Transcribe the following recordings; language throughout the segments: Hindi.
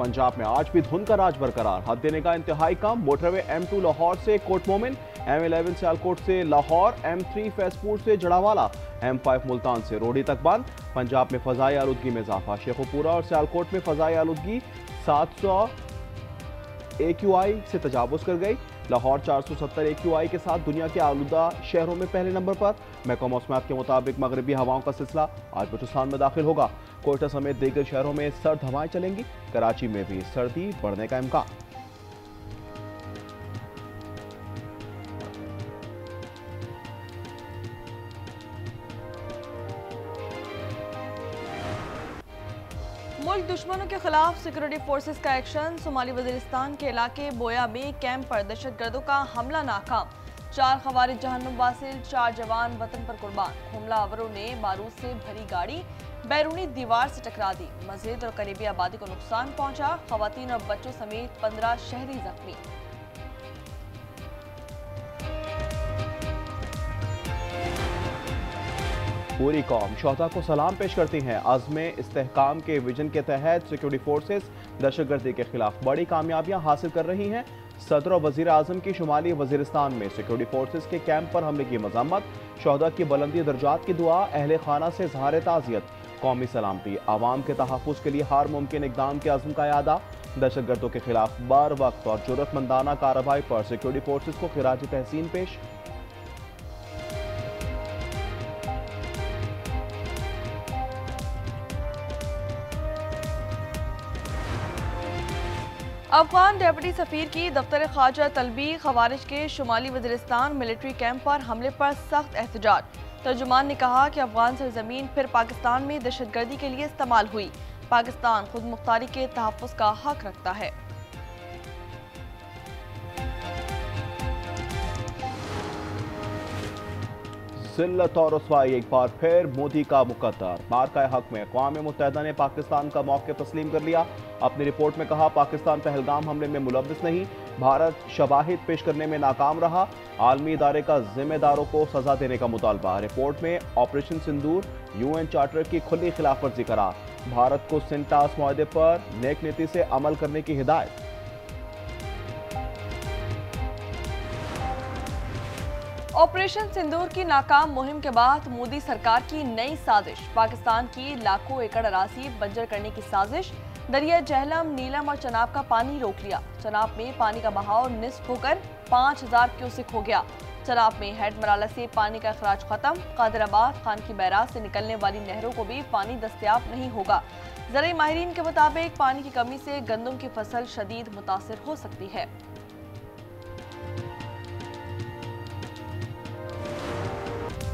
पंजाब में आज भी धुंध का राज बरकरार, हद निगाह इंतहाई कम। मोटरवे M2 लाहौर से कोट मोमिन, M11 सियालकोट से लाहौर, M3 फैजपुर से जड़ावाला, M5 मुल्तान से रोडी तक बंद। पंजाब में फजाई आलूदगी में इजाफा, शेखुपुरा और सियालकोट में फजाई आलूदगी 700 AQI से तजावुज कर गई। लाहौर 470 AQI के साथ दुनिया के आलूदा शहरों में पहले नंबर पर। महकमा मौसमियात के मुताबिक मगरबी हवाओं का सिलसिला आज बलूचिस्तान में दाखिल होगा। कोयटा समेत दीगर शहरों में सर्द हवाएं चलेंगी। कराची में भी सर्दी बढ़ने का इम्कान। मुल्क दुश्मनों के खिलाफ सिक्योरिटी फोर्सेस का एक्शन। सोमाली वजीरिस्तान के इलाके बोया में कैंप पर दहशतगर्दों का हमला नाकाम। 4 खवारिज जहन्नुम वासिल, 4 जवान वतन पर कुर्बान। हमलावरों ने बारूद से भरी गाड़ी बैरूनी दीवार से टकरा दी। मस्जिद और करीबी आबादी को नुकसान पहुंचा। खवातीन और बच्चों समेत 15 शहरी जख्मी। पूरी कौम शोहदा को सलाम पेश करती हैं। अज़्म इस्तेहकाम के विजन के तहत सिक्योरिटी फोर्सेस दहशतगर्दी के खिलाफ बड़ी कामयाबियां हासिल कर रही हैं। सदर और वजीर आजम की शुमाली वजीरिस्तान में सिक्योरिटी फोर्सेस के कैंप पर हमले की मजम्मत। शोहदा की बुलंदी दर्जात की दुआ, अहले खाना से इज़हार ताज़ियत, कौमी सलामती, आवाम के तहफ़्फ़ुज़ के लिए हर मुमकिन इक़दाम के अज़्म का यादा। दहशतगर्दों के खिलाफ बर वक्त और जुर्रतमंदाना कार्रवाई पर सिक्योरिटी फोर्सेस को खिराज तहसीन पेश। अफगान डेप्यूटी सफीर की दफ्तर ख़ारजा तलबी। खवारिज के शुमाली वज़ीरिस्तान मिलिट्री कैंप पर हमले पर सख्त एहतजाज। तर्जुमान ने कहा कि अफगान सरजमीन फिर पाकिस्तान में दहशतगर्दी के लिए इस्तेमाल हुई। पाकिस्तान खुद मुख्तारी के तहफ़्फ़ुज़ का हक रखता है। जिल्लत और रुसवाई एक बार फिर मोदी का मुकद्दर। मार्का हक में अक़वाम मुत्तहिदा ने पाकिस्तान का मौक़िफ़ तस्लीम कर लिया। अपनी रिपोर्ट में कहा, पाकिस्तान पहलगाम हमले में मुलव्विस नहीं, भारत शवाहिद पेश करने में नाकाम रहा। आलमी इदारे का जिम्मेदारों को सजा देने का मुतालबा। रिपोर्ट में ऑपरेशन सिंदूर UN चार्टर की खुली खिलाफ वर्जी करार। भारत को सिंटास मुआहदे पर नेक नीति से अमल करने की हिदायत। ऑपरेशन सिंदूर की नाकाम मुहिम के बाद मोदी सरकार की नई साजिश। पाकिस्तान की लाखों एकड़ अराज़ी बंजर करने की साजिश। दरिया जहलम, नीलम और चनाब का पानी रोक लिया। चनाब में पानी का बहाव निस्फ होकर 5000 क्यूसिक हो गया। चनाब में हेड मराला से पानी का अखराज खत्म। कादिराबाद, खान की बैराज से निकलने वाली नहरों को भी पानी दस्तयाब नहीं होगा। ज़राई माहिरीन के मुताबिक पानी की कमी से गंदम की फसल शदीद मुतासिर हो सकती है।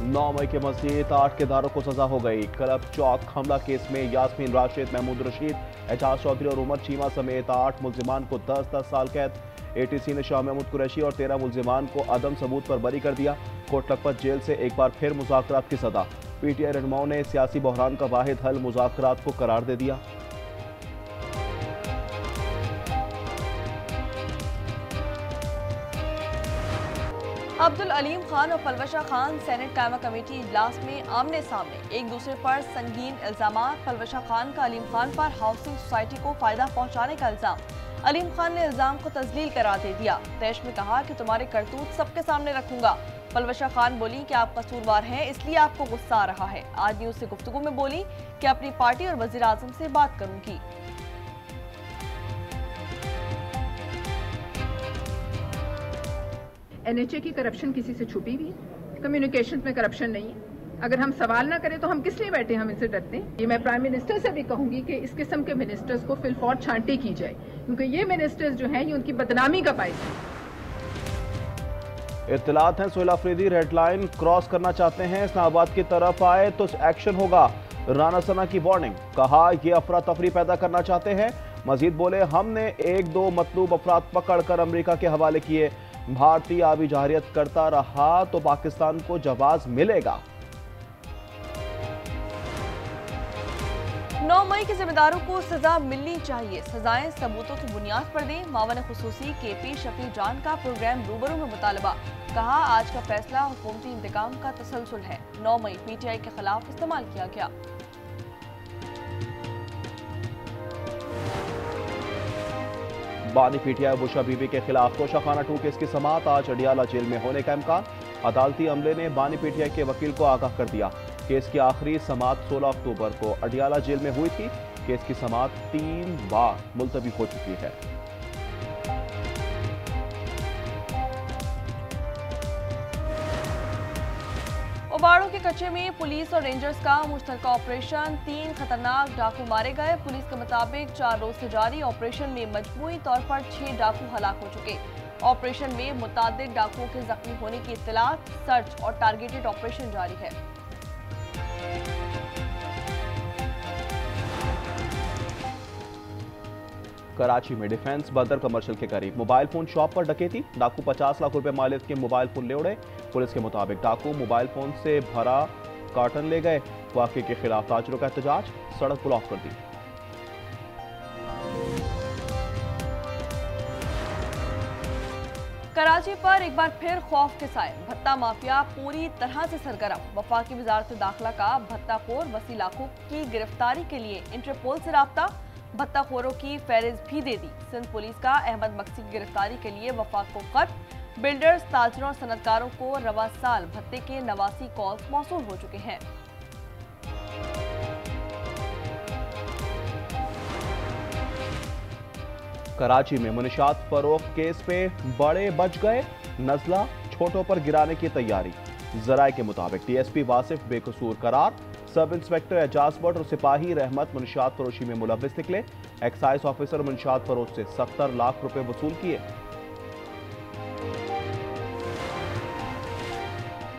9 मई के मजीद 8 किरदारों को सजा हो गई। क्लब चौक हमला केस में यास्मीन राशिद, महमूद रशीद, एजाज चौधरी और उमर चीमा समेत 8 मुल्जिमान को 10-10 साल कैद। ATC ने शाह महमूद कुरैशी और 13 मुल्जिमान को अदम सबूत पर बरी कर दिया। कोट लखपत जेल से एक बार फिर मुज़ाकरात की सदा। PTI रहनुमाओं ने सियासी बहरान का वाहिद हल मुज़ाकरात को करार दे दिया। अब्दुल अलीम खान और पलवशा खान सेनेट कायमा कमेटी इजलास में आमने सामने, एक दूसरे पर संगीन इल्जामात। पलवशा खान का अलीम खान पर हाउसिंग सोसाइटी को फायदा पहुंचाने का इल्जाम। अलीम खान ने इल्जाम को तस्लील करार दे दिया। तैश में कहा कि तुम्हारे करतूत सबके सामने रखूंगा। पलवशा खान बोली कि आप कसूरवार हैं, इसलिए आपको गुस्सा आ रहा है। आज न्यूज से गुफ्तगू में बोली कि अपनी पार्टी और वजीर आजम से बात करूंगी। NHA की करप्शन किसी से छुपी हुई है? कम्युनिकेशन में करप्शन नहीं है। अगर हम सवाल ना करें तो हम किस लिए बैठे, हम इनसे डरते हैं? ये मैं प्राइम मिनिस्टर से भी कहूंगी कि इस किस्म के मिनिस्टर्स को फिलफौर छांटी की जाए, क्योंकि ये मिनिस्टर्स जो हैं ये उनकी बदनामी का बायस है। इत्तलात हैं Sohail Afridi red line cross करना चाहते हैं, इस्लामाबाद की तरफ आए तो एक्शन होगा। राना सना की वार्निंग, कहा ये अफरा तफरी पैदा करना चाहते हैं। मजीद बोले, हमने 1-2 मतलूब अफराद पकड़कर अमेरिका के हवाले किए। भारतीय आबी जहारियत करता रहा तो पाकिस्तान को जवाब मिलेगा। 9 मई के जिम्मेदारों को सजा मिलनी चाहिए, सजाएं सबूतों की बुनियाद पर दें। मावन खुसूसी KP शफी जान का प्रोग्राम रूबरू में मुतालबा। कहा, आज का फैसला हुकूमती इंतकाम का तसलसल है। 9 मई PTI के खिलाफ इस्तेमाल किया गया। बानी पीटीआई बुशा बीबी के खिलाफ तोशाखाना 2 केस की समाअत आज अडियाला जेल में होने का इम्कान। अदालती अमले ने बानी पीटीआई के वकील को आगाह कर दिया। केस की आखिरी समाअत 16 अक्टूबर को अडियाला जेल में हुई थी। केस की समाअत 3 बार मुलतवी हो चुकी है। उबाड़ों के कच्चे में पुलिस और रेंजर्स का मुश्तरका ऑपरेशन, 3 खतरनाक डाकू मारे गए। पुलिस के मुताबिक 4 रोज से जारी ऑपरेशन में मजमूई तौर पर 6 डाकू हलाक हो चुके। ऑपरेशन में मुतादिद डाकुओं के जख्मी होने की इत्तलात, सर्च और टारगेटेड ऑपरेशन जारी है। कराची में डिफेंस बदर कमर्शियल के करीब मोबाइल फोन शॉप पर डकैती, डाकू 50 लाख रुपए मालियत के मोबाइल फोन ले उड़े। पुलिस के मुताबिक डाकू मोबाइल फोन से भरा कार्टन ले गए। वाक़े के खिलाफ ताजरों का एहतजाज, सड़क ब्लॉक कर दी। कराची पर एक बार फिर खौफ के साए, भत्ता माफिया पूरी तरह से सरगर्म। वफाकी वजारत दाखिला का भत्ताखोर वसी लाखों की गिरफ्तारी के लिए इंटरपोल से राब्ता, भत्ताखोरों की फहरिस्त भी दे दी। सिंध पुलिस का अहमद मक्सी की गिरफ्तारी के लिए वफाक को खत, बिल्डर्स, ताजरों और सनतकारों को रवा साल भत्ते के 89 कॉल्स मौसूल हो चुके हैं। कराची में मुनशात फरोख्त केस पे बड़े बच गए, नजला छोटों पर गिराने की तैयारी। जराये के मुताबिक डीएसपी वासिफ बेकसूर करार, सब इंस्पेक्टर एजाज भट्ट और सिपाही रहमत मुनशात फरोशी में मुलव्विस निकले। एक्साइज ऑफिसर मुनशात फरोश से 70 लाख रुपए वसूल किए।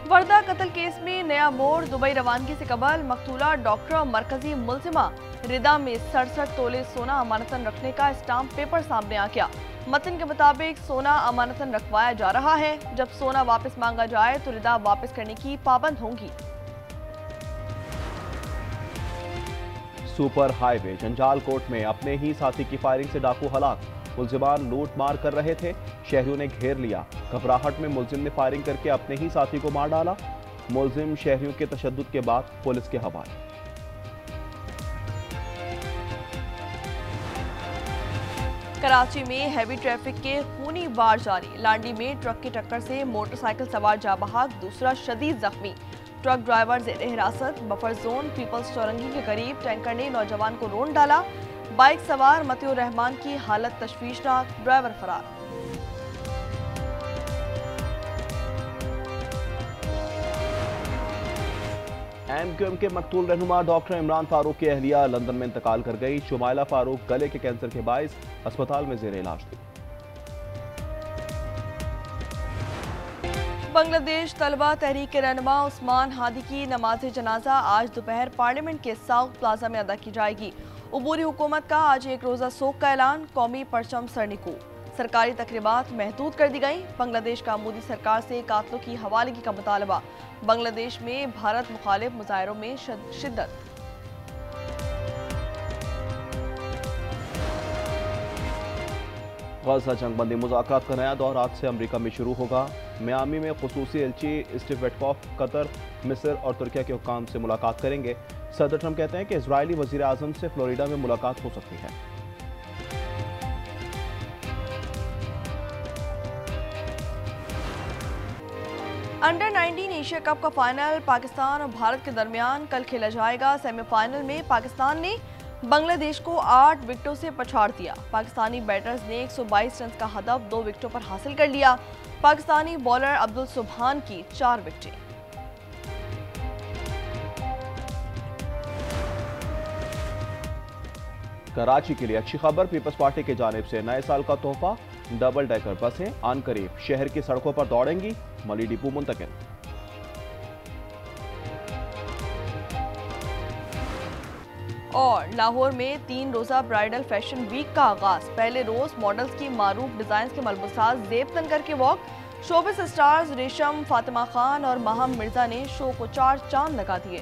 वर्दा कत्ल केस में नया मोड़, दुबई रवानगी से कबल मकतूला डॉक्टर और मरकजी मुलजिमा रिदा में 67 तोले सोना अमानतन रखने का स्टाम्प पेपर सामने आ गया। मतन के मुताबिक सोना अमानतन रखवाया जा रहा है। जब सोना वापस मांगा जाए तो रिदा वापस करने की पाबंद होंगी। सुपर हाईवे जंजाल कोट में अपने ही साथी की फायरिंग से डाकू हलाक, मुलजिमान लूट मार कर रहे थे, शहरियों ने घेर लिया। घबराहट में मुलजिम ने फायरिंग करके अपने ही साथी को मार डाला। मुलजिम शहरियों के तशद्दुद के बाद पुलिस के हवाले। कराची में हैवी ट्रैफिक के खूनी वार जारी, लांडी में ट्रक की टक्कर से मोटरसाइकिल सवार जा बहाक, दूसरा शदीद जख्मी। ट्रक ड्राइवर जेर हिरासत। बफर जोन पीपल्स चौरंगी के करीब टैंकर ने नौजवान को रोन डाला। बाइक सवार मतियुर रहमान की हालत तशवीशनाक, ड्राइवर फरार। एमक्यूएम के मकतूल रहनुमा डॉक्टर इमरान फारूक की अहलिया लंदन में इंतकाल कर गई। शुमाइला फारूक गले के कैंसर के बाइस अस्पताल में जेर इलाज थी। बांग्लादेश तलबा तहरीक के रहनुमा उस्मान हादी की नमाज जनाजा आज दोपहर पार्लियामेंट के साउथ प्लाजा में अदा की जाएगी। उबूरी हुकूमत का आज एक रोजा सोग का ऐलान, कौमी परचम सरनिको। सरकारी तकरीबात महदूद कर दी गई। बांग्लादेश का मोदी सरकार से कातलों की हवालगी का मुतालबा। बांग्लादेश में भारत मुखालिफ मुजाहिरों में शिद्दत। गजा जंगबंदी मुज़ाकरात का नया दौर आज से अमरीका में शुरू होगा। मियामी में खुसूसी एलची स्टीव वेटकॉफ कतर, मिस्र और तुर्किया के हुक्काम से मुलाकात करेंगे। सदर ट्रंप कहते हैं कि इजरायली वजीर आजम से फ्लोरिडा में मुलाकात हो सकती है। अंडर 19 एशिया कप का फाइनल पाकिस्तान और भारत के दरमियान कल खेला जाएगा। सेमीफाइनल में पाकिस्तान ने बांग्लादेश को 8 विकेटों से पछाड़ दिया। पाकिस्तानी बैटर्स ने 122 रन का हदफ 2 विकेटों पर हासिल कर लिया। पाकिस्तानी बॉलर अब्दुल सुबहान की 4 विकेटें। कराची के लिए अच्छी खबर, पीपल्स पार्टी की जानिब से नए साल का तोहफा, डबल डेकर बसें आन करीब शहर की सड़कों पर दौड़ेंगी। मली डिपो मुंतकिल। और लाहौर में 3 रोजा ब्राइडल फैशन वीक का आगाज। पहले रोज मॉडल्स की मारूफ डिजाइन के मलबूसात जेब तन करके वॉक। शोबिस स्टार्स रेशम, फातिमा खान और माहम मिर्जा ने शो को 4 चांद लगा दिए।